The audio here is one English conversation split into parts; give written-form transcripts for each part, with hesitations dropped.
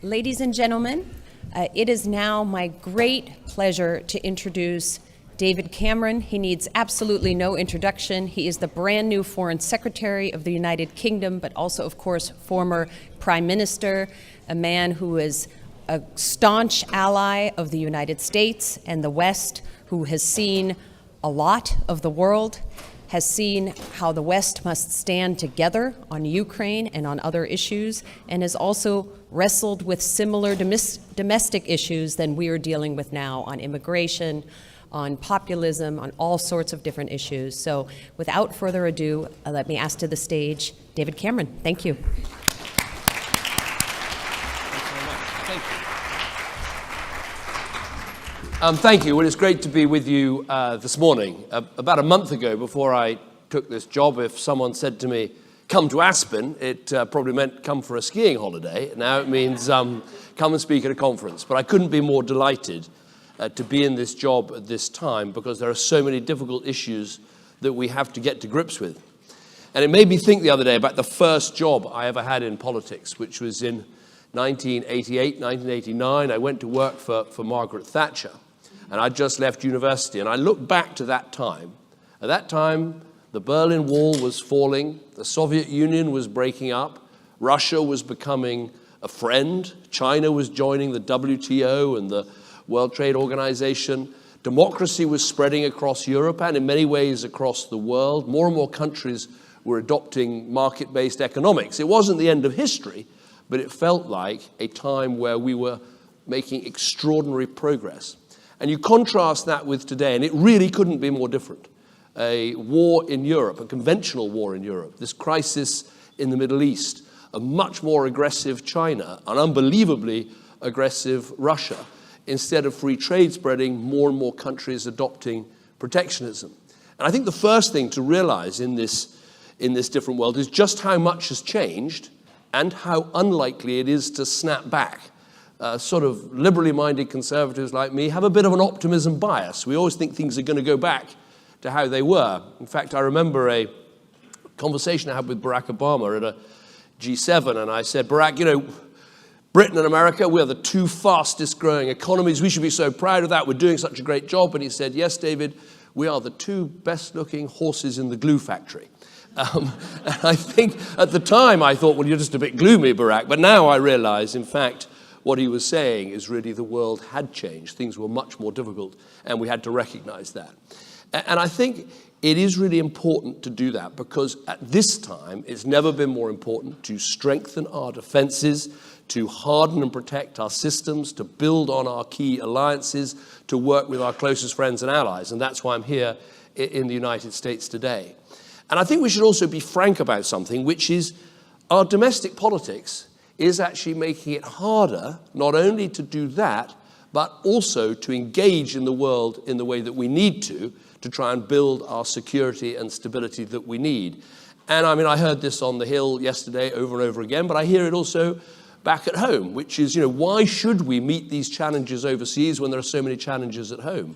Ladies and gentlemen, it is now my great pleasure to introduce David Cameron. He needs absolutely no introduction. He is the brand new Foreign Secretary of the United Kingdom, but also, of course, former Prime Minister, a man who is a staunch ally of the United States and the West, who has seen a lot of the world, has seen how the West must stand together on Ukraine and on other issues, and has also wrestled with similar domestic issues than we are dealing with now on immigration, on populism, on all sorts of different issues. So without further ado, let me ask to the stage David Cameron. Thank you. Thanks very much. Thank you. Thank you. Well, it's great to be with you this morning. About a month ago, before I took this job, if someone said to me, come to Aspen, it probably meant come for a skiing holiday. Now it means come and speak at a conference. But I couldn't be more delighted to be in this job at this time, because there are so many difficult issues that we have to get to grips with. And it made me think the other day about the first job I ever had in politics, which was in 1988, 1989. I went to work for Margaret Thatcher, and I'd just left university. And I looked back to that time. At that time, the Berlin Wall was falling, the Soviet Union was breaking up, Russia was becoming a friend, China was joining the WTO and the World Trade Organization. Democracy was spreading across Europe and in many ways across the world. More and more countries were adopting market-based economics. It wasn't the end of history, but it felt like a time where we were making extraordinary progress. And you contrast that with today, and it really couldn't be more different. A war in Europe, a conventional war in Europe, this crisis in the Middle East, a much more aggressive China, an unbelievably aggressive Russia. Instead of free trade spreading, more and more countries adopting protectionism. And I think the first thing to realize in this different world is just how much has changed and how unlikely it is to snap back. Sort of liberally minded conservatives like me have a bit of an optimism bias. We always think things are going to go back to how they were. In fact, I remember a conversation I had with Barack Obama at a G7, and I said, Barack, you know, Britain and America, we are the two fastest growing economies. We should be so proud of that. We're doing such a great job. And he said, yes, David, we are the two best looking horses in the glue factory. And I think at the time I thought, well, you're just a bit gloomy, Barack. But now I realize, in fact, what he was saying is really the world had changed. Things were much more difficult, and we had to recognize that. And I think it is really important to do that, because at this time, it's never been more important to strengthen our defenses, to harden and protect our systems, to build on our key alliances, to work with our closest friends and allies. And that's why I'm here in the United States today. And I think we should also be frank about something, which is our domestic politics is actually making it harder not only to do that, but also to engage in the world in the way that we need to try and build our security and stability that we need. And I mean, I heard this on the Hill yesterday over and over again, but I hear it also back at home, which is, you know, why should we meet these challenges overseas when there are so many challenges at home?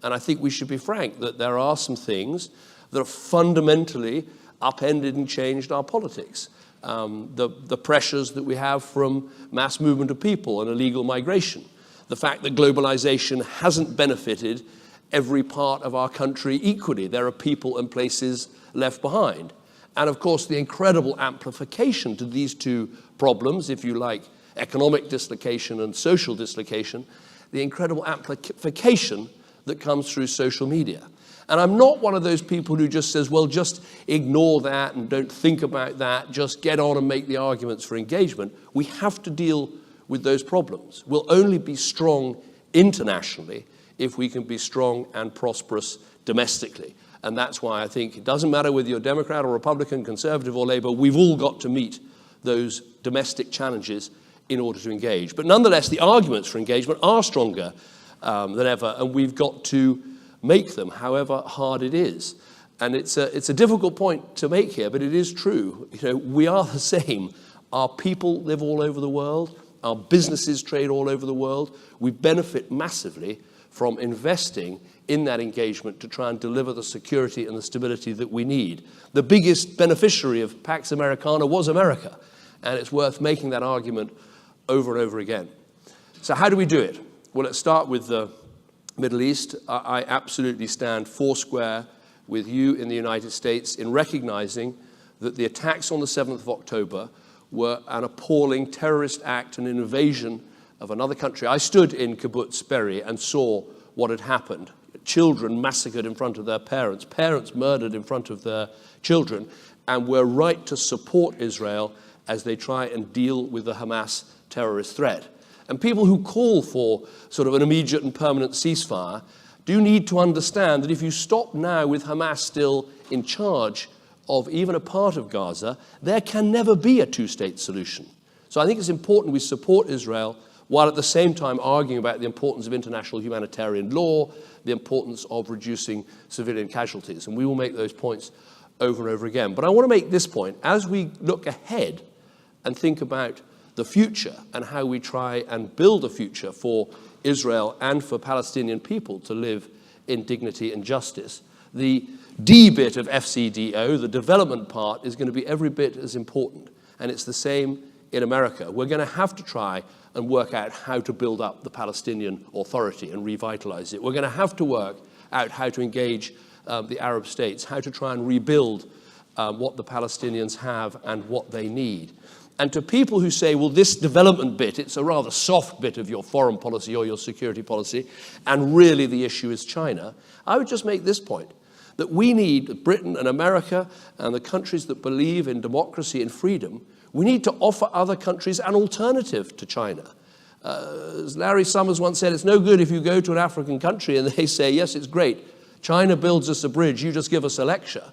And I think we should be frank that there are some things that have fundamentally upended and changed our politics. The pressures that we have from mass movement of people and illegal migration. The fact that globalization hasn't benefited every part of our country equally. There are people and places left behind. And of course, the incredible amplification to these two problems, if you like, economic dislocation and social dislocation, the incredible amplification that comes through social media. And I'm not one of those people who just says, well, just ignore that and don't think about that, just get on and make the arguments for engagement. We have to deal with those problems. We'll only be strong internationally if we can be strong and prosperous domestically. And that's why I think it doesn't matter whether you're Democrat or Republican, Conservative or Labour, we've all got to meet those domestic challenges in order to engage. But nonetheless, the arguments for engagement are stronger than ever, and we've got to make them, however hard it is. And it's a difficult point to make here, but it is true. You know, we are the same. Our people live all over the world. Our businesses trade all over the world. We benefit massively from investing in that engagement to try and deliver the security and the stability that we need. The biggest beneficiary of Pax Americana was America, and it's worth making that argument over and over again. So how do we do it? Well, let's start with the Middle East. I absolutely stand foursquare with you in the United States in recognizing that the attacks on the 7th of October were an appalling terrorist act, an invasion of another country. I stood in Kibbutz Be'eri and saw what had happened. Children massacred in front of their parents, parents murdered in front of their children, and we're right to support Israel as they try and deal with the Hamas terrorist threat. And people who call for sort of an immediate and permanent ceasefire do need to understand that if you stop now with Hamas still in charge of even a part of Gaza, there can never be a two-state solution. So I think it's important we support Israel while at the same time arguing about the importance of international humanitarian law, the importance of reducing civilian casualties. And we will make those points over and over again. But I want to make this point. As we look ahead and think about the future and how we try and build a future for Israel and for Palestinian people to live in dignity and justice, the D bit of FCDO, the development part, is going to be every bit as important. And it's the same in America. We're going to have to try and work out how to build up the Palestinian Authority and revitalize it. We're going to have to work out how to engage the Arab states, how to try and rebuild what the Palestinians have and what they need. And to people who say, well, this development bit, it's a rather soft bit of your foreign policy or your security policy, and really the issue is China, I would just make this point, that we need, Britain and America and the countries that believe in democracy and freedom, we need to offer other countries an alternative to China. As Larry Summers once said, it's no good if you go to an African country and they say, yes, it's great, China builds us a bridge, you just give us a lecture.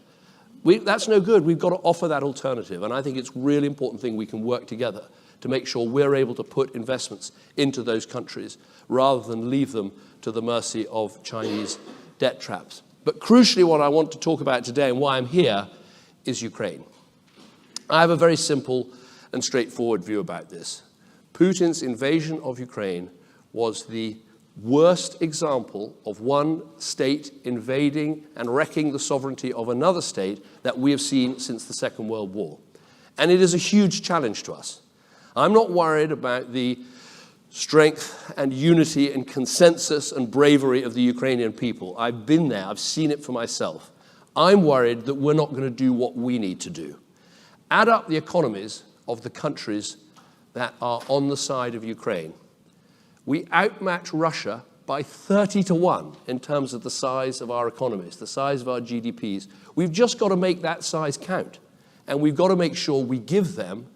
That's no good. We've got to offer that alternative. And I think it's a really important thing we can work together to make sure we're able to put investments into those countries rather than leave them to the mercy of Chinese debt traps. But crucially, what I want to talk about today and why I'm here is Ukraine. I have a very simple and straightforward view about this. Putin's invasion of Ukraine was the worst example of one state invading and wrecking the sovereignty of another state that we have seen since the Second World War. And it is a huge challenge to us. I'm not worried about the strength and unity and consensus and bravery of the Ukrainian people. I've been there. I've seen it for myself. I'm worried that we're not going to do what we need to do. Add up the economies of the countries that are on the side of Ukraine. We outmatch Russia by 30-1 in terms of the size of our economies, the size of our GDPs. We've just got to make that size count. And we've got to make sure we give them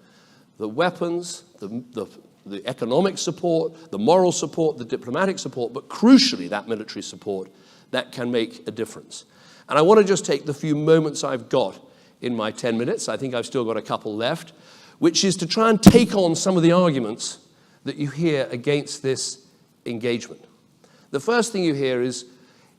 the weapons, the economic support, the moral support, the diplomatic support, but crucially that military support that can make a difference. And I want to just take the few moments I've got in my 10 minutes, I think I've still got a couple left, which is to try and take on some of the arguments that you hear against this engagement. The first thing you hear is,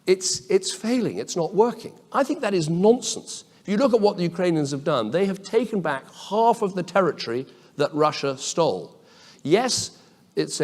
it's failing, it's not working. I think that is nonsense. If you look at what the Ukrainians have done, they have taken back half of the territory that Russia stole. Yes, it's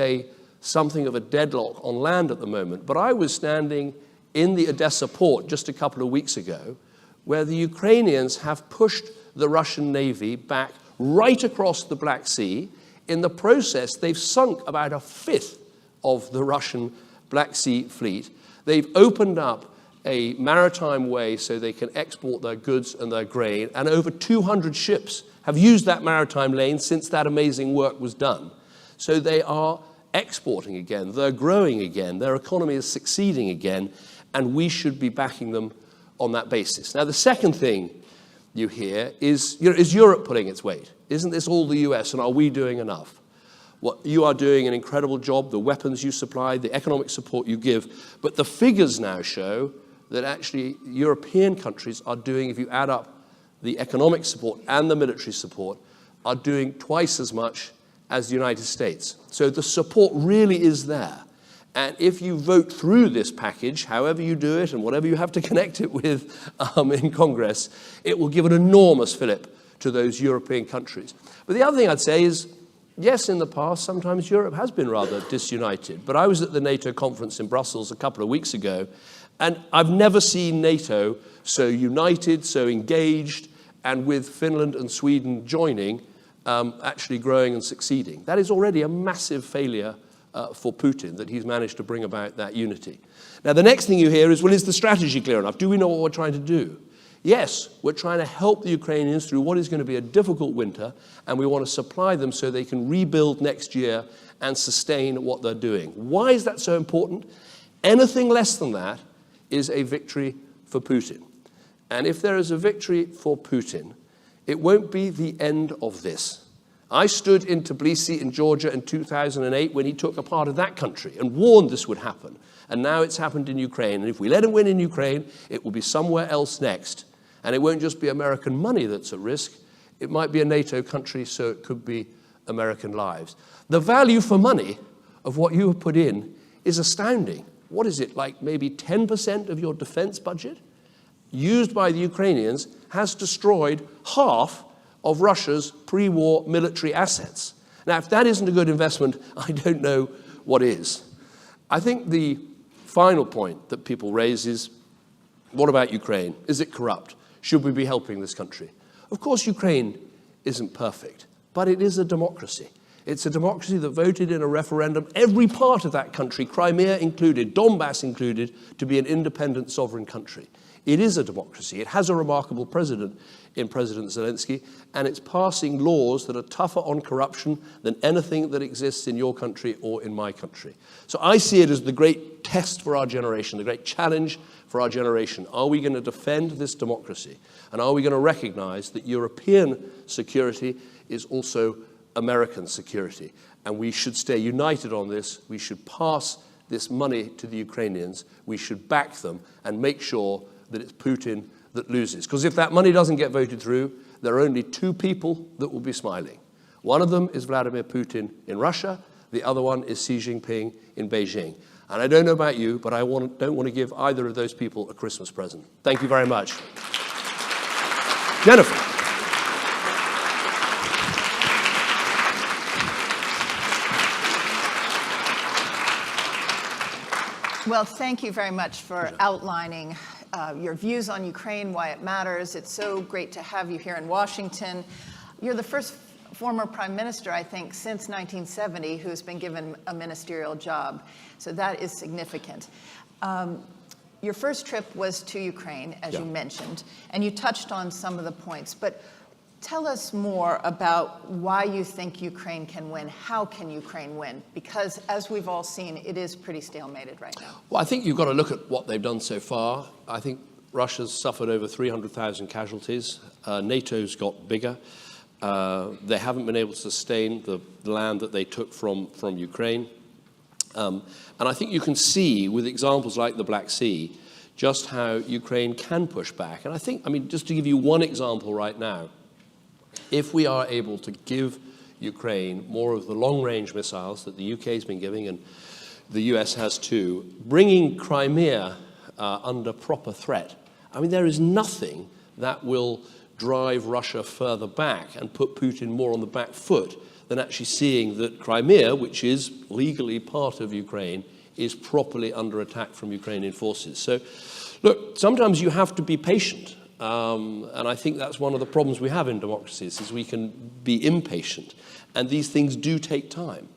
something of a deadlock on land at the moment, but I was standing in the Odessa port just a couple of weeks ago, where the Ukrainians have pushed the Russian Navy back right across the Black Sea. In the process, they've sunk about a fifth of the Russian Black Sea fleet. They've opened up a maritime way so they can export their goods and their grain, and over 200 ships have used that maritime lane since that amazing work was done. So they are exporting again, they're growing again, their economy is succeeding again, and we should be backing them on that basis. Now, the second thing you hear is, is Europe pulling its weight? Isn't this all the US, and are we doing enough? Well, you are doing an incredible job, the weapons you supply, the economic support you give, but the figures now show that actually European countries are doing, if you add up the economic support and the military support, are doing twice as much as the United States. So the support really is there. And if you vote through this package, however you do it and whatever you have to connect it with in Congress, it will give an enormous fillip to those European countries. But the other thing I'd say is, yes, in the past, sometimes Europe has been rather disunited. But I was at the NATO conference in Brussels a couple of weeks ago, and I've never seen NATO so united, so engaged, and with Finland and Sweden joining, actually growing and succeeding. That is already a massive failure for Putin, that he's managed to bring about that unity. Now, the next thing you hear is, well, is the strategy clear enough? Do we know what we're trying to do? Yes, we're trying to help the Ukrainians through what is going to be a difficult winter, and we want to supply them so they can rebuild next year and sustain what they're doing. Why is that so important? Anything less than that is a victory for Putin. And if there is a victory for Putin, it won't be the end of this. I stood in Tbilisi in Georgia in 2008 when he took a part of that country and warned this would happen. And now it's happened in Ukraine. And if we let him win in Ukraine, it will be somewhere else next. And it won't just be American money that's at risk. It might be a NATO country, so it could be American lives. The value for money of what you have put in is astounding. What is it, like maybe 10% of your defense budget? Used by the Ukrainians has destroyed half of Russia's pre-war military assets. Now, if that isn't a good investment, I don't know what is. I think the final point that people raise is, what about Ukraine? Is it corrupt? Should we be helping this country? Of course, Ukraine isn't perfect, but it is a democracy. It's a democracy that voted in a referendum, every part of that country, Crimea included, Donbass included, to be an independent sovereign country. It is a democracy. It has a remarkable president in President Zelensky, and it's passing laws that are tougher on corruption than anything that exists in your country or in my country. So I see it as the great test for our generation, the great challenge for our generation. Are we going to defend this democracy? And are we going to recognize that European security is also American security? And we should stay united on this. We should pass this money to the Ukrainians. We should back them and make sure that it's Putin that loses. Because if that money doesn't get voted through, there are only two people that will be smiling. One of them is Vladimir Putin in Russia. The other one is Xi Jinping in Beijing. And I don't know about you, but I don't want to give either of those people a Christmas present. Thank you very much. Jennifer. Well, thank you very much for outlining your views on Ukraine, why it matters. It's so great to have you here in Washington. You're the first former prime minister, I think, since 1970 who's been given a ministerial job. So that is significant. Your first trip was to Ukraine, as you mentioned, and you touched on some of the points. But tell us more about why you think Ukraine can win. How can Ukraine win? Because, as we've all seen, it is pretty stalemated right now. Well, I think you've got to look at what they've done so far. I think Russia's suffered over 300,000 casualties. NATO's got bigger. They haven't been able to sustain the land that they took from Ukraine. And I think you can see, with examples like the Black Sea, just how Ukraine can push back. And I think, just to give you one example right now, if we are able to give Ukraine more of the long-range missiles that the UK has been giving, and the US has too, bringing Crimea under proper threat, there is nothing that will drive Russia further back and put Putin more on the back foot than actually seeing that Crimea, which is legally part of Ukraine, is properly under attack from Ukrainian forces. So, look, sometimes you have to be patient. And I think that's one of the problems we have in democracies, is we can be impatient. And these things do take time.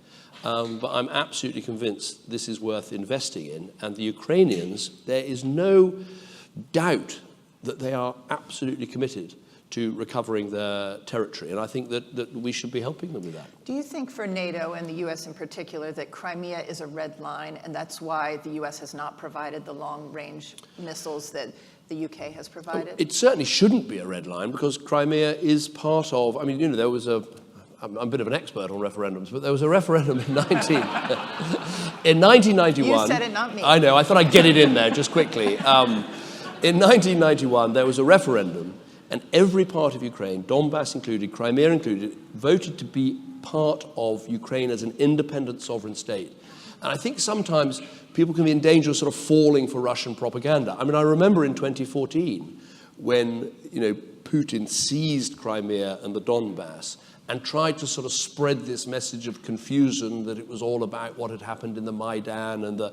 But I'm absolutely convinced this is worth investing in. And the Ukrainians, there is no doubt that they are absolutely committed to recovering their territory. And I think that we should be helping them with that. Do you think for NATO and the U.S. in particular that Crimea is a red line, and that's why the U.S. has not provided the long-range missiles that the UK has provided? It certainly shouldn't be a red line, because Crimea is part of, there was I'm a bit of an expert on referendums, but there was a referendum in 1991. You said it, not me. I know, I thought I'd get it in there just quickly. In 1991, there was a referendum, and every part of Ukraine, Donbass included, Crimea included, voted to be part of Ukraine as an independent sovereign state. And I think sometimes people can be in danger of sort of falling for Russian propaganda. I remember in 2014 when, Putin seized Crimea and the Donbass and tried to sort of spread this message of confusion that it was all about what had happened in the Maidan and the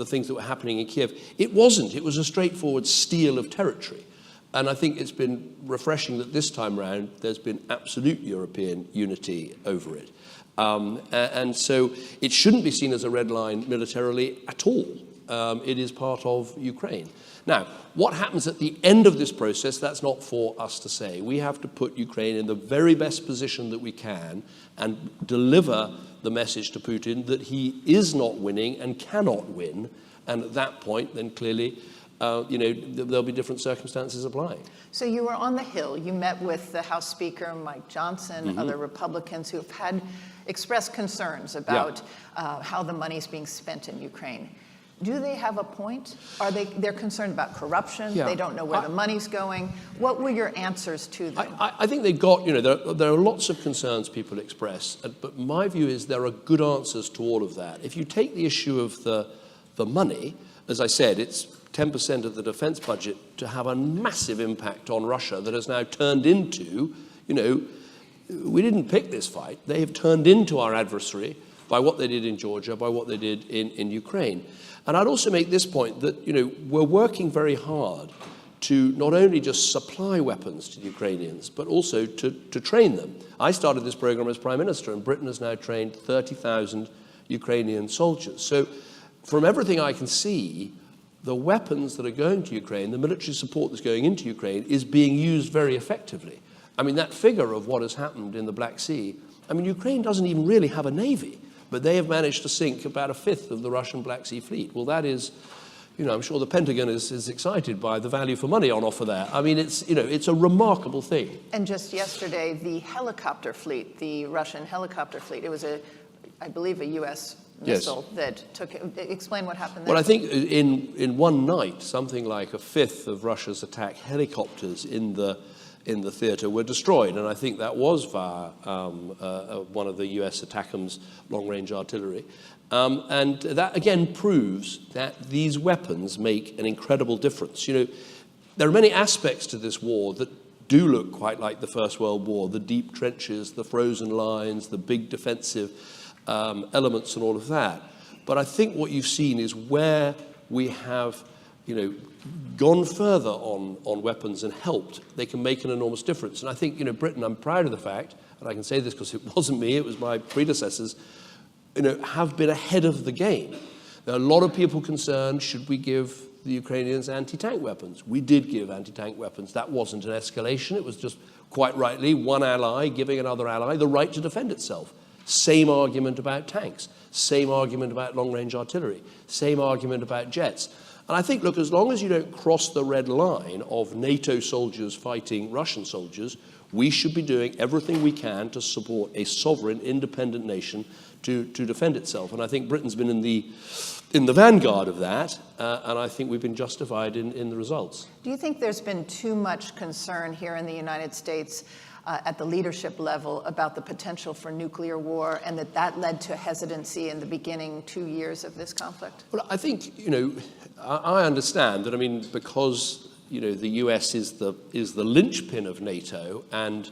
things that were happening in Kiev. It wasn't. It was a straightforward steal of territory. And I think it's been refreshing that this time round there's been absolute European unity over it. And so it shouldn't be seen as a red line militarily at all. It is part of Ukraine. Now, what happens at the end of this process, that's not for us to say. We have to put Ukraine in the very best position that we can and deliver the message to Putin that he is not winning and cannot win. And at that point, then clearly, there'll be different circumstances applying. So you were on the Hill. You met with the House Speaker, Mike Johnson, other Republicans who have expressed concerns about how the money's being spent in Ukraine. Do they have a point? They're concerned about corruption? Yeah. They don't know where the money's going? What were your answers to them? I think they've got, there are lots of concerns people express, but my view is there are good answers to all of that. If you take the issue of the money, as I said, it's 10% of the defense budget to have a massive impact on Russia that has now turned into, we didn't pick this fight. They have turned into our adversary by what they did in Georgia, by what they did in Ukraine. And I'd also make this point that, we're working very hard to not only just supply weapons to the Ukrainians, but also to train them. I started this program as Prime Minister, and Britain has now trained 30,000 Ukrainian soldiers. So from everything I can see, the weapons that are going to Ukraine, the military support that's going into Ukraine, is being used very effectively. I mean, that figure of what has happened in the Black Sea, Ukraine doesn't even really have a navy, but they have managed to sink about a fifth of the Russian Black Sea fleet. Well, that is, I'm sure the Pentagon is excited by the value for money on offer there. It's a remarkable thing. And just yesterday, the helicopter fleet, the Russian helicopter fleet, it was I believe a U.S. missile that took it. Explain what happened there. Well, I think in one night, something like a fifth of Russia's attack helicopters in the theater were destroyed, and I think that was via one of the U.S. ATACMS long-range artillery. And that, again, proves that these weapons make an incredible difference. There are many aspects to this war that do look quite like the First World War, the deep trenches, the frozen lines, the big defensive elements and all of that. But I think what you've seen is where we have, gone further on weapons and helped, they can make an enormous difference. And I think, Britain, I'm proud of the fact, and I can say this because it wasn't me, it was my predecessors, have been ahead of the game. There are a lot of people concerned, should we give the Ukrainians anti-tank weapons? We did give anti-tank weapons. That wasn't an escalation. It was just, quite rightly, one ally giving another ally the right to defend itself. Same argument about tanks. Same argument about long-range artillery. Same argument about jets. And I think, look, as long as you don't cross the red line of NATO soldiers fighting Russian soldiers, we should be doing everything we can to support a sovereign, independent nation to defend itself. And I think Britain's been in the vanguard of that, and I think we've been justified in the results. Do you think there's been too much concern here in the United States at the leadership level about the potential for nuclear war, and that led to hesitancy in the beginning 2 years of this conflict? Well, I think, I understand that, because, the US is the linchpin of NATO and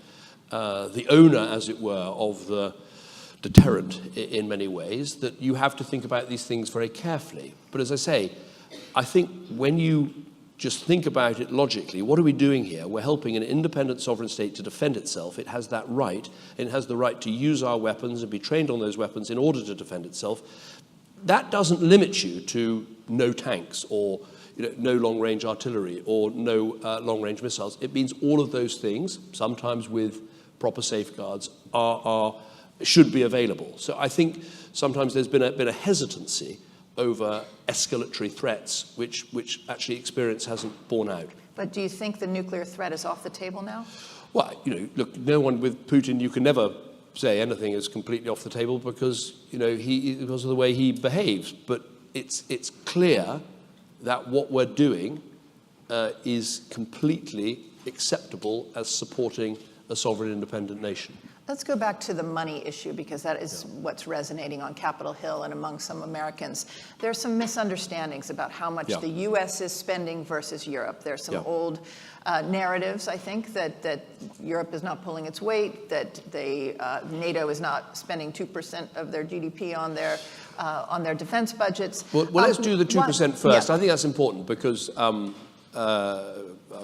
the owner, as it were, of the deterrent in many ways, that you have to think about these things very carefully. But as I say, I think when you just think about it logically, what are we doing here? We're helping an independent sovereign state to defend itself. It has that right. It has the right to use our weapons and be trained on those weapons in order to defend itself. That doesn't limit you to no tanks or no long-range artillery or no long-range missiles. It means all of those things, sometimes with proper safeguards, should be available. So I think sometimes there's been a hesitancy over escalatory threats, which actually experience hasn't borne out. But do you think the nuclear threat is off the table now? Well, look, no one with Putin, you can never say anything is completely off the table because, because of the way he behaves. But it's clear that what we're doing is completely acceptable as supporting a sovereign independent nation. Let's go back to the money issue, because that is what's resonating on Capitol Hill and among some Americans. There are some misunderstandings about how much the U.S. is spending versus Europe. There are some old narratives, I think, that Europe is not pulling its weight, that NATO is not spending 2% of their GDP on their defense budgets. Well, let's do the 2% first. I think that's important because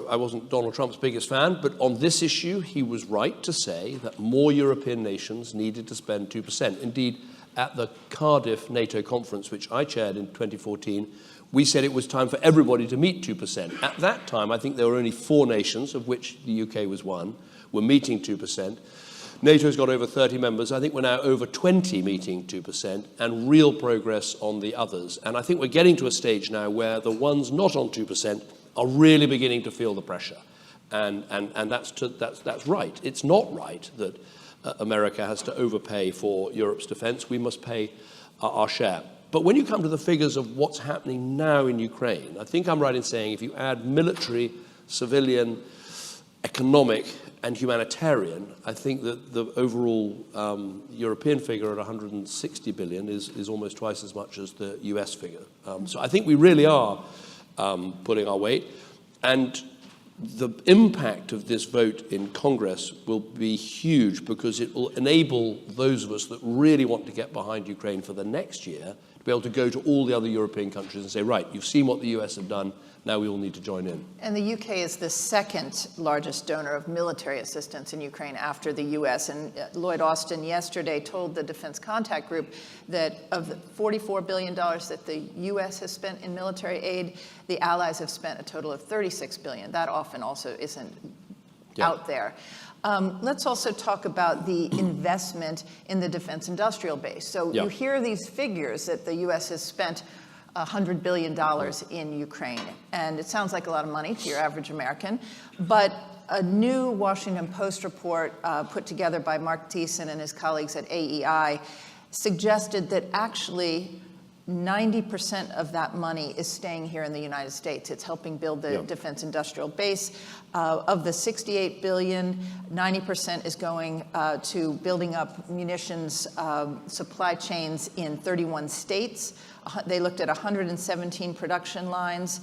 I wasn't Donald Trump's biggest fan, but on this issue, he was right to say that more European nations needed to spend 2%. Indeed, at the Cardiff NATO conference, which I chaired in 2014, we said it was time for everybody to meet 2%. At that time, I think there were only 4 nations, of which the UK was one, were meeting 2%. NATO's got over 30 members. I think we're now over 20 meeting 2%, and real progress on the others. And I think we're getting to a stage now where the ones not on 2% are really beginning to feel the pressure. And that's right. It's not right that America has to overpay for Europe's defense. We must pay our share. But when you come to the figures of what's happening now in Ukraine, I think I'm right in saying if you add military, civilian, economic, and humanitarian, I think that the overall European figure at 160 billion is almost twice as much as the US figure. So I think we really are pulling our weight. And the impact of this vote in Congress will be huge because it will enable those of us that really want to get behind Ukraine for the next year to be able to go to all the other European countries and say, right, you've seen what the US have done, now we all need to join in. And the UK is the second largest donor of military assistance in Ukraine after the US. And Lloyd Austin yesterday told the Defense Contact Group that of the $44 billion that the US has spent in military aid, the Allies have spent a total of $36 billion. That often also isn't out there. Let's also talk about the investment in the defense industrial base. So you hear these figures that the US has spent $100 billion in Ukraine. And it sounds like a lot of money to your average American. But a new Washington Post report put together by Mark Thiessen and his colleagues at AEI suggested that actually 90% of that money is staying here in the United States. It's helping build the defense industrial base. Of the $68 billion, 90% is going to building up munitions supply chains in 31 states. They looked at 117 production lines.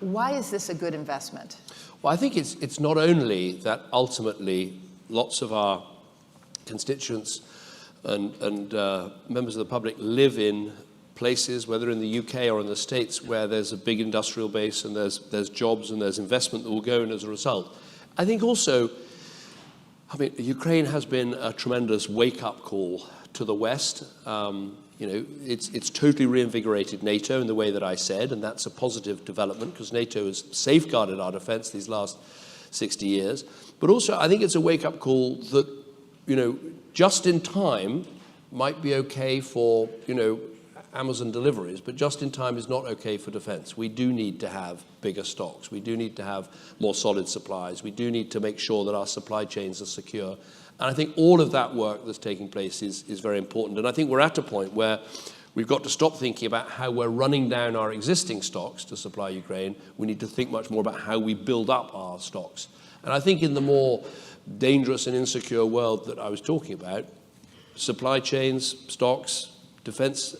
Why is this a good investment? Well, I think it's not only that ultimately lots of our constituents and members of the public live in places, whether in the UK or in the States, where there's a big industrial base and there's jobs and there's investment that will go in as a result. I think also, Ukraine has been a tremendous wake-up call to the West. It's totally reinvigorated NATO in the way that I said, and that's a positive development because NATO has safeguarded our defense these last 60 years. But also, I think it's a wake-up call that, just in time might be okay for, Amazon deliveries, but just in time is not okay for defense. We do need to have bigger stocks. We do need to have more solid supplies. We do need to make sure that our supply chains are secure. And I think all of that work that's taking place is very important. And I think we're at a point where we've got to stop thinking about how we're running down our existing stocks to supply Ukraine. We need to think much more about how we build up our stocks. And I think in the more dangerous and insecure world that I was talking about, supply chains, stocks, defense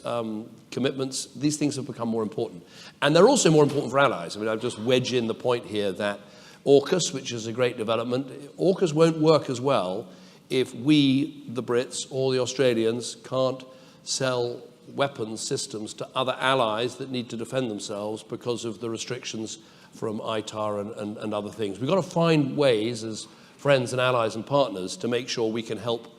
commitments, these things have become more important. And they're also more important for allies. I've just wedged in the point here that AUKUS, which is a great development, AUKUS won't work as well if we, the Brits, or the Australians, can't sell weapons systems to other allies that need to defend themselves because of the restrictions from ITAR and other things. We've got to find ways as friends and allies and partners to make sure we can help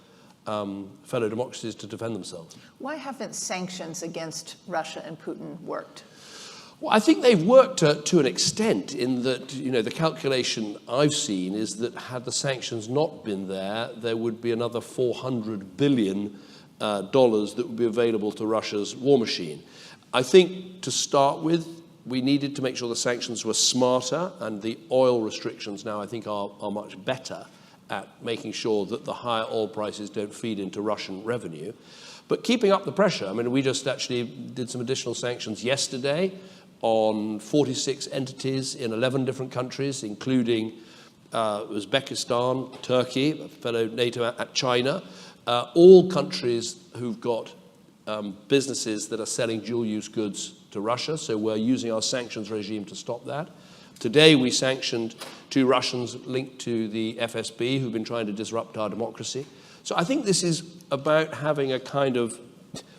fellow democracies to defend themselves. Why haven't sanctions against Russia and Putin worked? Well, I think they've worked to an extent in that, the calculation I've seen is that had the sanctions not been there would be another $400 billion that would be available to Russia's war machine. I think to start with, we needed to make sure the sanctions were smarter, and the oil restrictions now I think are much better at making sure that the higher oil prices don't feed into Russian revenue. But keeping up the pressure, we just actually did some additional sanctions yesterday on 46 entities in 11 different countries, including Uzbekistan, Turkey, a fellow NATO, China, all countries who've got businesses that are selling dual-use goods to Russia, so we're using our sanctions regime to stop that. Today we sanctioned 2 Russians linked to the FSB who've been trying to disrupt our democracy. So I think this is about having a kind of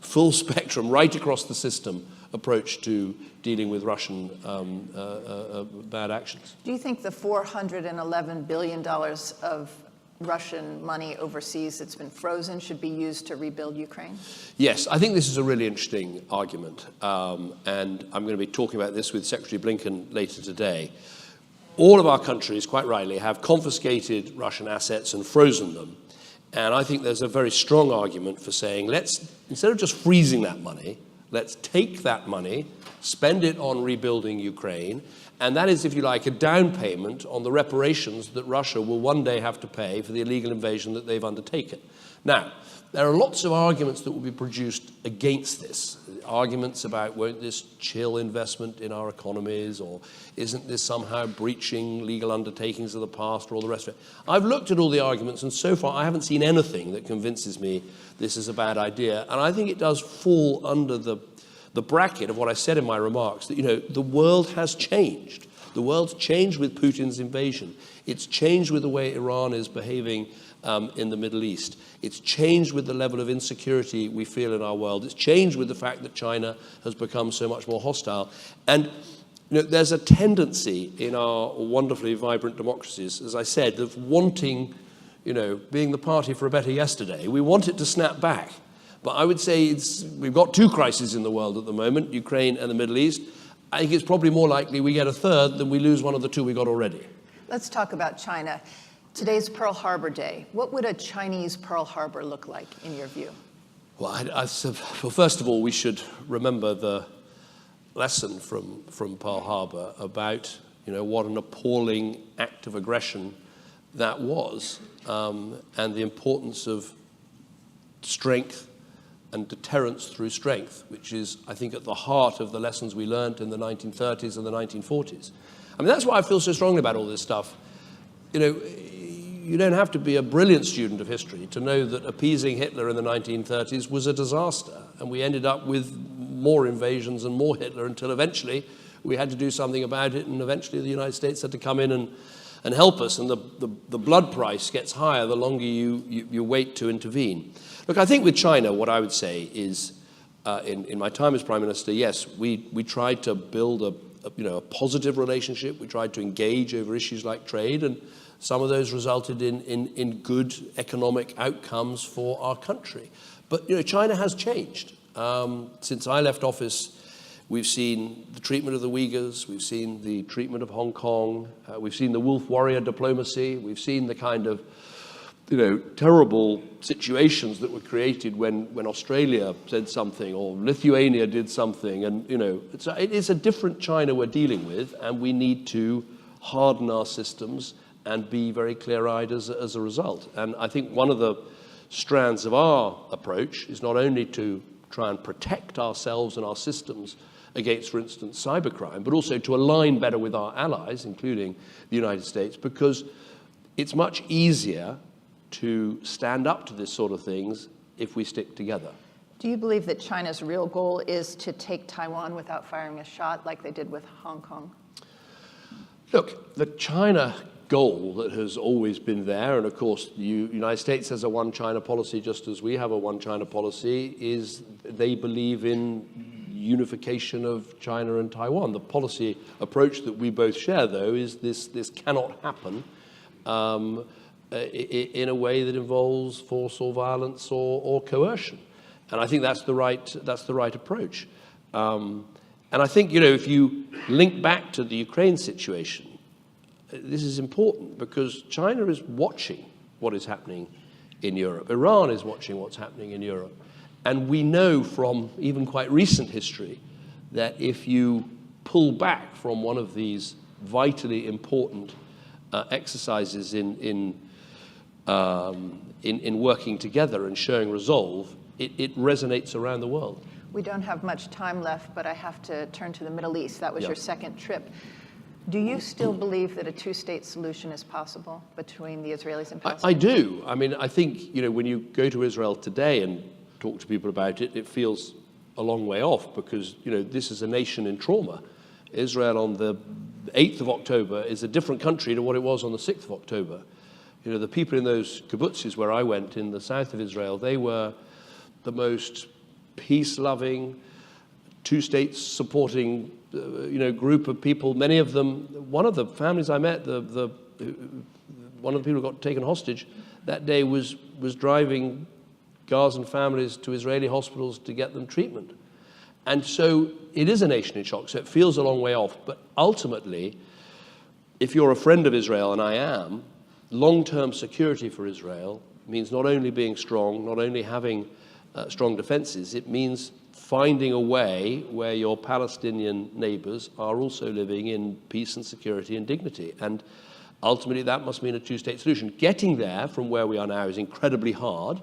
full spectrum right across the system approach to dealing with Russian bad actions. Do you think the $411 billion of Russian money overseas that's been frozen should be used to rebuild Ukraine? Yes, I think this is a really interesting argument, and I'm going to be talking about this with Secretary Blinken later today. All of our countries, quite rightly, have confiscated Russian assets and frozen them, and I think there's a very strong argument for saying, let's, instead of just freezing that money, let's take that money, spend it on rebuilding Ukraine, and that is, if you like, a down payment on the reparations that Russia will one day have to pay for the illegal invasion that they've undertaken. Now, there are lots of arguments that will be produced against this. Arguments about, won't this chill investment in our economies, or isn't this somehow breaching legal undertakings of the past, or all the rest of it. I've looked at all the arguments, and so far I haven't seen anything that convinces me this is a bad idea. And I think it does fall under the bracket of what I said in my remarks, that, you know, the world has changed. The world's changed with Putin's invasion. It's changed with the way Iran is behaving in the Middle East. It's changed with the level of insecurity we feel in our world. It's changed with the fact that China has become so much more hostile. And you know, there's a tendency in our wonderfully vibrant democracies, as I said, of wanting, you know, being the party for a better yesterday. We want it to snap back. But I would say we've got two crises in the world at the moment, Ukraine and the Middle East. I think it's probably more likely we get a third than we lose one of the two we got already. Let's talk about China. Today's Pearl Harbor Day. What would a Chinese Pearl Harbor look like, in your view? Well, well, first of all, we should remember the lesson from Pearl Harbor about, you know, what an appalling act of aggression that was, and the importance of strength and deterrence through strength, which is, I think, at the heart of the lessons we learned in the 1930s and the 1940s. I mean, that's why I feel so strongly about all this stuff. You know, you don't have to be a brilliant student of history to know that appeasing Hitler in the 1930s was a disaster, and we ended up with more invasions and more Hitler until eventually we had to do something about it, and eventually the United States had to come in and help us, and the blood price gets higher the longer you wait to intervene. Look, I think with China, what I would say is, in my time as Prime Minister, yes, we tried to build a positive relationship. We tried to engage over issues like trade, and some of those resulted in good economic outcomes for our country. But, you know, China has changed. Since I left office, we've seen the treatment of the Uyghurs, we've seen the treatment of Hong Kong, we've seen the wolf warrior diplomacy, we've seen the kind of, you know, terrible situations that were created when Australia said something or Lithuania did something. And, you know, it is a different China we're dealing with, and we need to harden our systems and be very clear-eyed as a result. And I think one of the strands of our approach is not only to try and protect ourselves and our systems against, for instance, cybercrime, but also to align better with our allies, including the United States, because it's much easier to stand up to this sort of things if we stick together. Do you believe that China's real goal is to take Taiwan without firing a shot like they did with Hong Kong? Look, the China goal that has always been there, and of course the United States has a one China policy just as we have a one China policy, is they believe in unification of China and Taiwan. The policy approach that we both share, though, is this cannot happen in a way that involves force or violence or coercion. And I think that's the right approach. And I think, you know, if you link back to the Ukraine situation, this is important because China is watching what is happening in Europe. Iran is watching what's happening in Europe. And we know from even quite recent history that if you pull back from one of these vitally important exercises in working together and showing resolve, it resonates around the world. We don't have much time left, but I have to turn to the Middle East. That was your second trip. Do you still believe that a two-state solution is possible between the Israelis and Palestinians? I do. I mean, I think, you know, when you go to Israel today and talk to people about it, it feels a long way off because, you know, this is a nation in trauma. Israel on the 8th of October is a different country to what it was on the 6th of October. You know, the people in those kibbutzes where I went in the south of Israel, they were the most peace-loving, two states supporting group of people. Many of them, one of the families I met, one of the people who got taken hostage that day was driving Gazan families to Israeli hospitals to get them treatment. And so it is a nation in shock, so it feels a long way off. But ultimately, if you're a friend of Israel, and I am, long-term security for Israel means not only being strong, not only having strong defenses, it means finding a way where your Palestinian neighbors are also living in peace and security and dignity. And ultimately, that must mean a two-state solution. Getting there from where we are now is incredibly hard,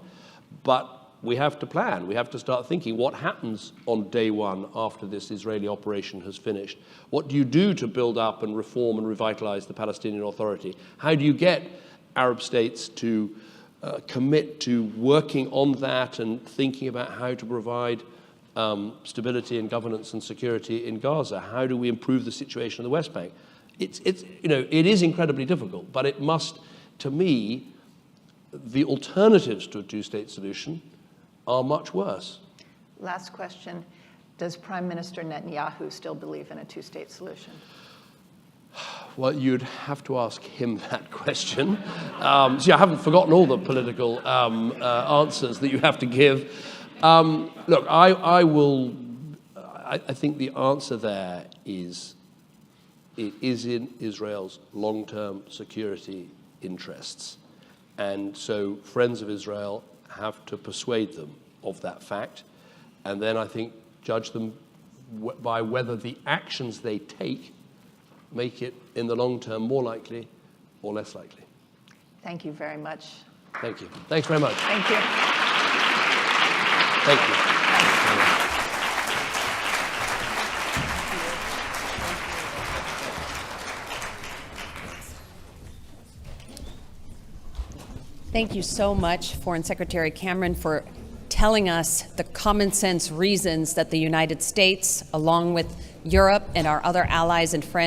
but we have to plan. We have to start thinking what happens on day one after this Israeli operation has finished. What do you do to build up and reform and revitalize the Palestinian Authority? How do you get Arab states to commit to working on that and thinking about how to provide stability and governance and security in Gaza? How do we improve the situation in the West Bank? It is incredibly difficult, but it must, to me, the alternatives to a two-state solution are much worse. Last question. Does Prime Minister Netanyahu still believe in a two-state solution? Well, you'd have to ask him that question. See, I haven't forgotten all the political answers that you have to give. Look, I think the answer there is it is in Israel's long-term security interests. And so friends of Israel have to persuade them of that fact, and then I think judge them by whether the actions they take make it in the long term more likely or less likely. Thank you very much. Thank you. Thanks very much. Thank you. Thank you. Thank you so much, Foreign Secretary Cameron, for telling us the common sense reasons that the United States, along with Europe and our other allies and friends,